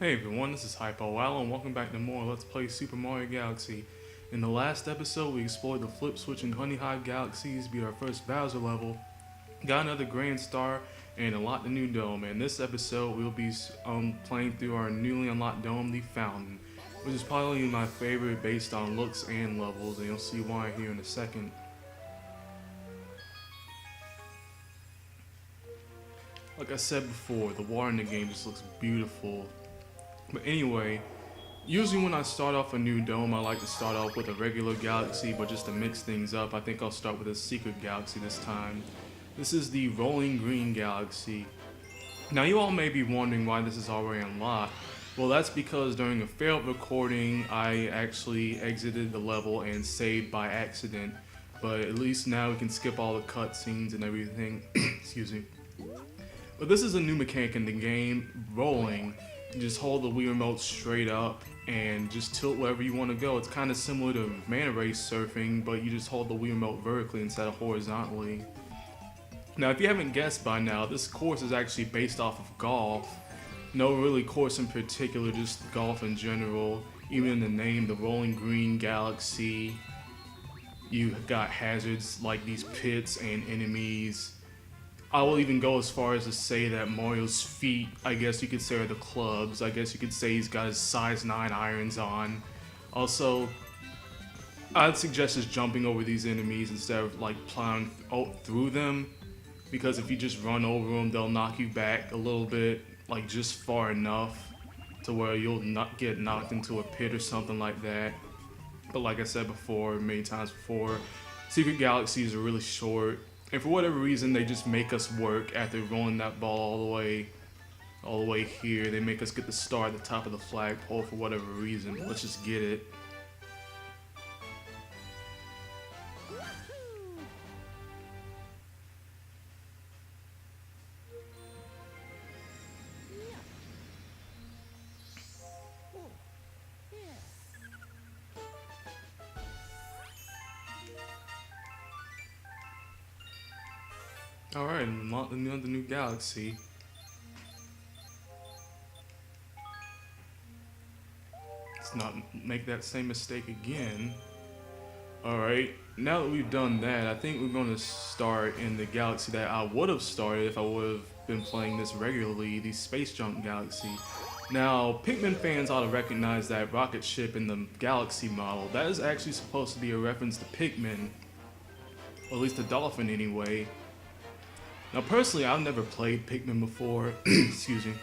Hey everyone, this is Hypo and welcome back to more Let's Play Super Mario Galaxy. In the last episode, we explored the Flip Switch and Honey Hive galaxies, beat our first Bowser level, got another Grand Star, and unlocked the new dome. And this episode, we'll be playing through our newly unlocked dome, the Fountain, which is probably my favorite based on looks and levels, and you'll see why here in a second. Like I said before, the water in the game just looks beautiful. But anyway, usually when I start off a new dome, I like to start off with a regular galaxy, but just to mix things up, I think I'll start with a secret galaxy this time. This is the Rolling Green Galaxy. Now you all may be wondering why this is already unlocked. Well, that's because during a failed recording, I actually exited the level and saved by accident. But at least now we can skip all the cutscenes and everything. Excuse me. But this is a new mechanic in the game, rolling. You just hold the Wii remote straight up and just tilt wherever you want to go. It's kind of similar to Mana Race surfing, but you just hold the Wii remote vertically instead of horizontally. Now, if you haven't guessed by now, this course is actually based off of golf. No really course in particular, just golf in general. Even in the name, the Rolling Green Galaxy, you got hazards like these pits and enemies. I will even go as far as to say that Mario's feet, I guess you could say, are the clubs. I guess you could say he's got his size 9 irons on. Also, I'd suggest just jumping over these enemies instead of like plowing through them, because if you just run over them, they'll knock you back a little bit, like just far enough to where you'll not get knocked into a pit or something like that. But like I said before, many times before, secret galaxies are really short. And for whatever reason, they just make us work after rolling that ball all the way here. They make us get the star at the top of the flagpole for whatever reason. But let's just get it. Alright, unlock the new galaxy. Let's not make that same mistake again. Alright, now that we've done that, I think we're going to start in the galaxy that I would have started if I would have been playing this regularly, the Space Junk Galaxy. Now, Pikmin fans ought to recognize that rocket ship in the Galaxy model. That is actually supposed to be a reference to Pikmin, or at least the dolphin anyway. Now personally, I've never played Pikmin before, excuse me.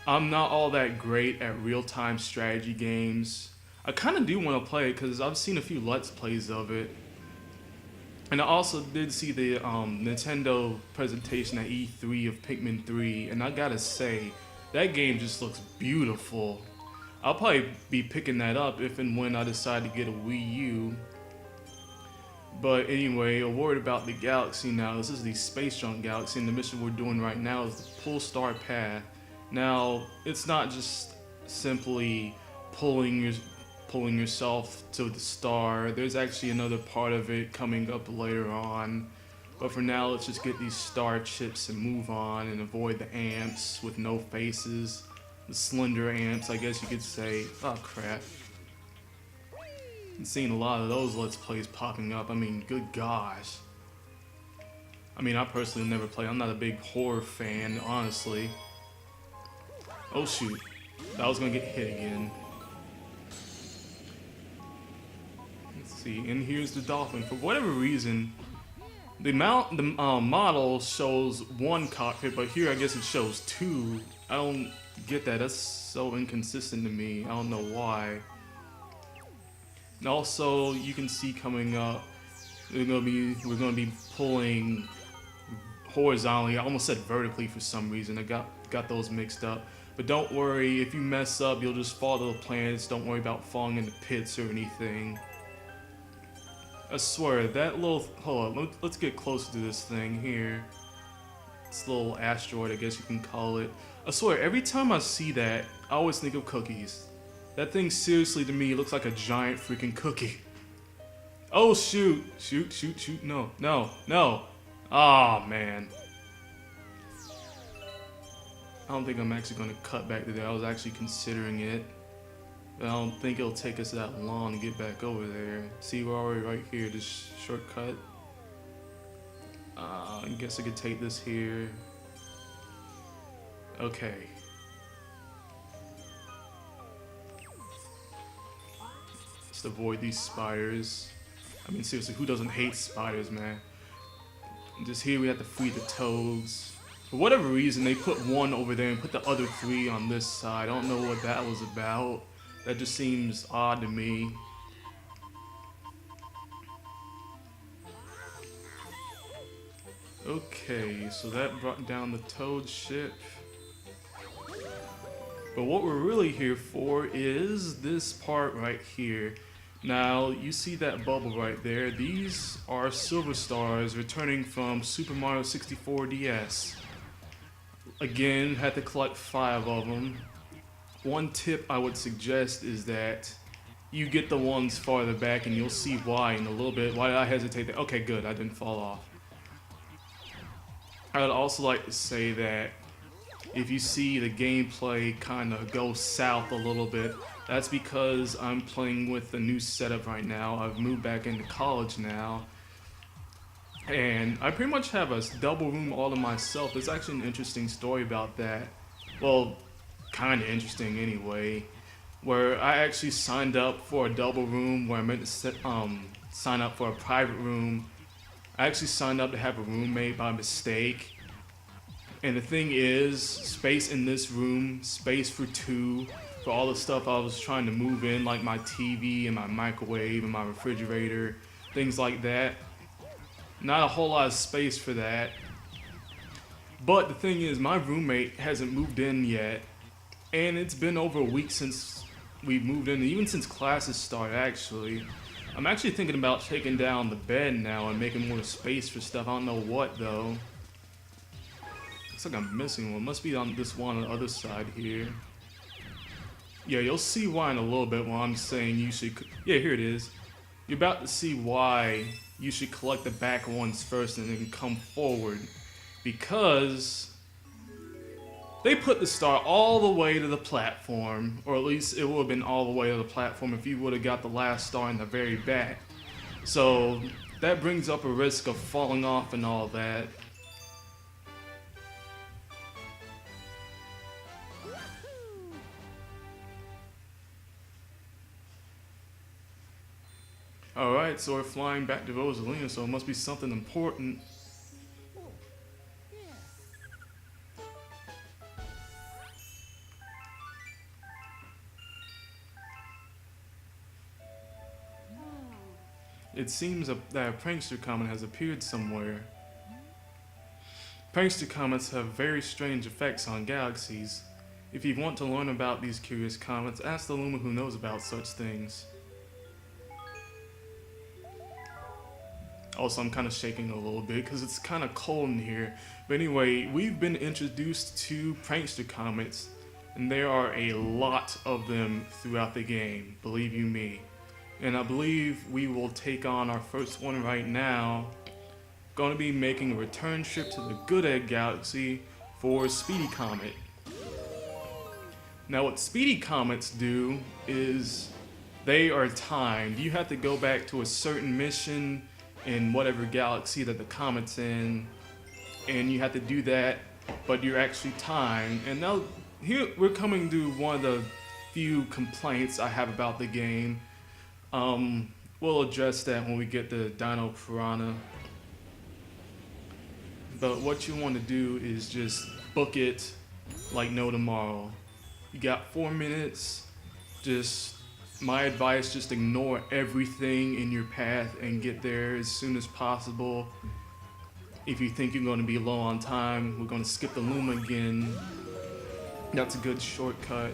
I'm not all that great at real-time strategy games. I kind of do want to play it because I've seen a few Let's Plays of it. And I also did see the Nintendo presentation at E3 of Pikmin 3, and I gotta say, that game just looks beautiful. I'll probably be picking that up if and when I decide to get a Wii U. But anyway, a word about the galaxy now. This is the Space Junk Galaxy, and the mission we're doing right now is the Pull Star Path. Now, it's not just simply pulling yourself to the star. There's actually another part of it coming up later on. But for now, let's just get these star chips and move on and avoid the amps with no faces. The slender amps, I guess you could say. Oh crap. Seen a lot of those Let's Plays popping up. I mean, good gosh. I mean, I personally never play. I'm not a big horror fan, honestly. Oh shoot. I was gonna get hit again. Let's see. And here's the dolphin. For whatever reason, the model shows one cockpit, but here I guess it shows two. I don't get that. That's so inconsistent to me. I don't know why. And also, you can see coming up, we're gonna be pulling horizontally. I almost said vertically for some reason. I got those mixed up. But don't worry, if you mess up, you'll just fall to the planets. Don't worry about falling into pits or anything. I swear, that little... Hold on, let's get closer to this thing here. This little asteroid, I guess you can call it. I swear, every time I see that, I always think of cookies. That thing seriously to me looks like a giant freaking cookie. Oh shoot. Shoot. No. Oh man. I don't think I'm actually going to cut back to there. I was actually considering it. But I don't think it'll take us that long to get back over there. See, we're already right here, this shortcut. I guess I could take this here. Okay. Let's avoid these spiders. I mean, seriously, who doesn't hate spiders, man? Just here we have to free the toads. For whatever reason, they put one over there and put the other 3 on this side. I don't know what that was about. That just seems odd to me. Okay, so that brought down the toad ship. But what we're really here for is this part right here. Now, you see that bubble right there? These are silver stars returning from Super Mario 64 DS. Again, had to collect 5 of them. One tip I would suggest is that you get the ones farther back, and you'll see why in a little bit. Why did I hesitate there? Okay, good, I didn't fall off. I would also like to say that if you see the gameplay kind of go south a little bit, that's because I'm playing with a new setup right now. I've moved back into college now, and I pretty much have a double room all to myself. There's actually an interesting story about that. Well, kind of interesting anyway, where I actually signed up for a double room where I meant to sign up for a private room. I actually signed up to have a roommate by mistake. And the thing is, space in this room, space for 2, for all the stuff I was trying to move in, like my TV and my microwave and my refrigerator, things like that. Not a whole lot of space for that. But the thing is, my roommate hasn't moved in yet. And it's been over a week since we moved in, even since classes started, actually. I'm actually thinking about taking down the bed now and making more space for stuff. I don't know what, though. Looks like I'm missing one. Must be on this one on the other side here. Yeah, you'll see why in a little bit while I'm saying you should... Yeah, here it is. You're about to see why you should collect the back ones first and then come forward. Because they put the star all the way to the platform, or at least it would have been all the way to the platform if you would have got the last star in the very back. So that brings up a risk of falling off and all that. Alright, so we're flying back to Rosalina, so it must be something important. It seems that a prankster comet has appeared somewhere. Prankster comets have very strange effects on galaxies. If you want to learn about these curious comets, ask the Luma who knows about such things. Also, I'm kind of shaking a little bit because it's kind of cold in here. But anyway, we've been introduced to prankster comets, and there are a lot of them throughout the game, believe you me. And I believe we will take on our first one right now. Going to be making a return trip to the Good Egg Galaxy for Speedy Comet. Now what Speedy Comets do is they are timed. You have to go back to a certain mission in whatever galaxy that the comet's in, and you have to do that, but you're actually timed. And now here we're coming to one of the few complaints I have about the game. We'll address that when we get to Dino Piranha. But what you want to do is just book it like no tomorrow. You got 4 minutes. Just, my advice, just ignore everything in your path and get there as soon as possible. If you think you're going to be low on time, we're going to skip the Luma again. That's a good shortcut.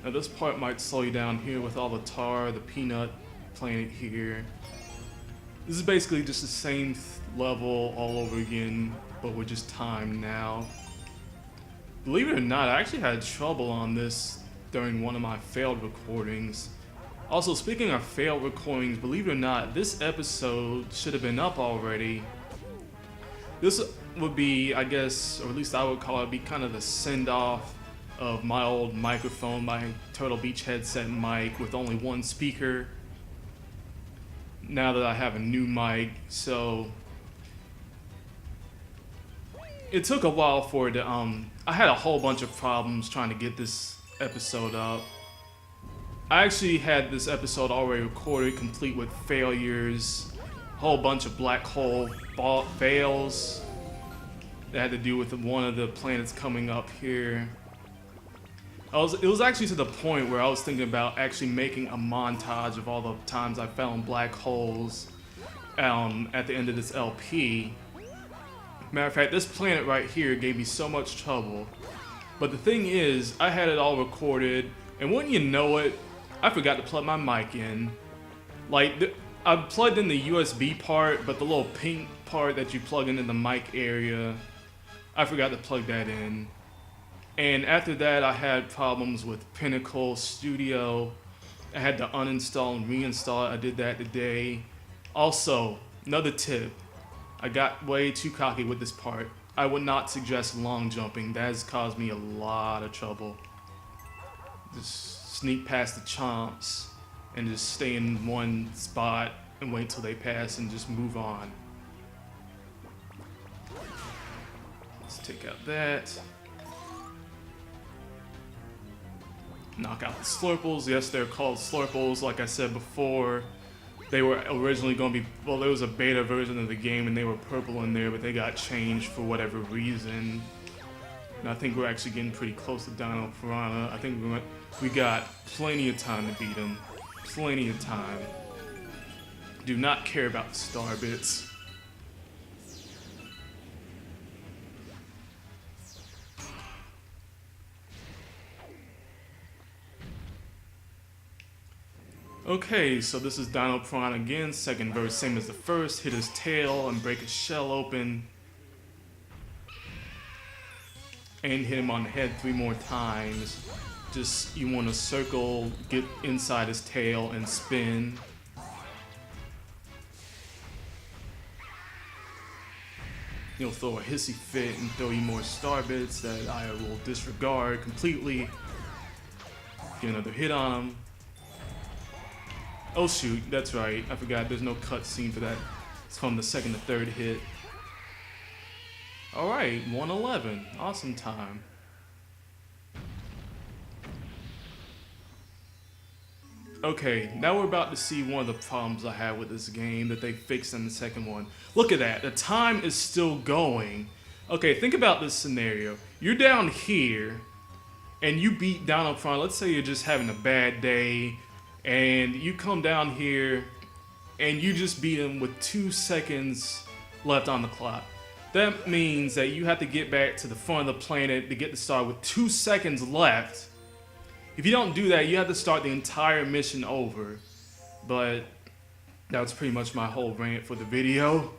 Now this part might slow you down here with all the tar, the peanut planet here. This is basically just the same level all over again, but we're just timed now. Believe it or not, I actually had trouble on this during one of my failed recordings. Also, speaking of failed recordings, believe it or not, this episode should have been up already. This would be, I guess, or at least I would call it, be kind of the send-off of my old microphone, my Turtle Beach headset mic with only one speaker. Now that I have a new mic, so it took a while for it to, I had a whole bunch of problems trying to get this episode up. I actually had this episode already recorded, complete with failures, a whole bunch of black hole fails that had to do with one of the planets coming up here. It was actually to the point where I was thinking about actually making a montage of all the times I found black holes at the end of this LP. Matter of fact, this planet right here gave me so much trouble. But the thing is, I had it all recorded, and wouldn't you know it, I forgot to plug my mic in. Like, I plugged in the USB part, but the little pink part that you plug into the mic area, I forgot to plug that in. And after that, I had problems with Pinnacle Studio. I had to uninstall and reinstall it. I did that today. Also, another tip. I got way too cocky with this part. I would not suggest long jumping. That has caused me a lot of trouble. Just sneak past the chomps and just stay in one spot and wait till they pass and just move on. Let's take out that. Knock out the Slurples. Yes, they're called Slurples. Like I said before, they were originally going to be, well, there was a beta version of the game and they were purple in there, but they got changed for whatever reason. And I think we're actually getting pretty close to Dino Piranha. I think we got plenty of time to beat him. Plenty of time. Do not care about the star bits. Okay, so this is Dino Piranha again, second verse, same as the first. Hit his tail and break his shell open. And hit him on the head 3 more times. Just, you want to circle, get inside his tail, and spin. He'll throw a hissy fit and throw you more star bits that I will disregard completely. Get another hit on him. Oh shoot, that's right, I forgot there's no cutscene for that. It's from the second to third hit. Alright, 111, awesome time. Okay, now we're about to see one of the problems I had with this game that they fixed in the second one. Look at that, the time is still going. Okay, think about this scenario. You're down here, and you beat Dino Piranha. Let's say you're just having a bad day, and you come down here and you just beat him with 2 seconds left on the clock. That means that you have to get back to the front of the planet to get the star with 2 seconds left. If you don't do that, you have to start the entire mission over. But that was pretty much my whole rant for the video.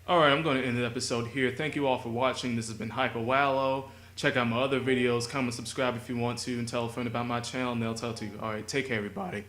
Alright, I'm going to end the episode here. Thank you all for watching. This has been Hyper Wallow. Check out my other videos. Comment, subscribe if you want to, and tell a friend about my channel, and they'll tell to you. Alright, take care, everybody.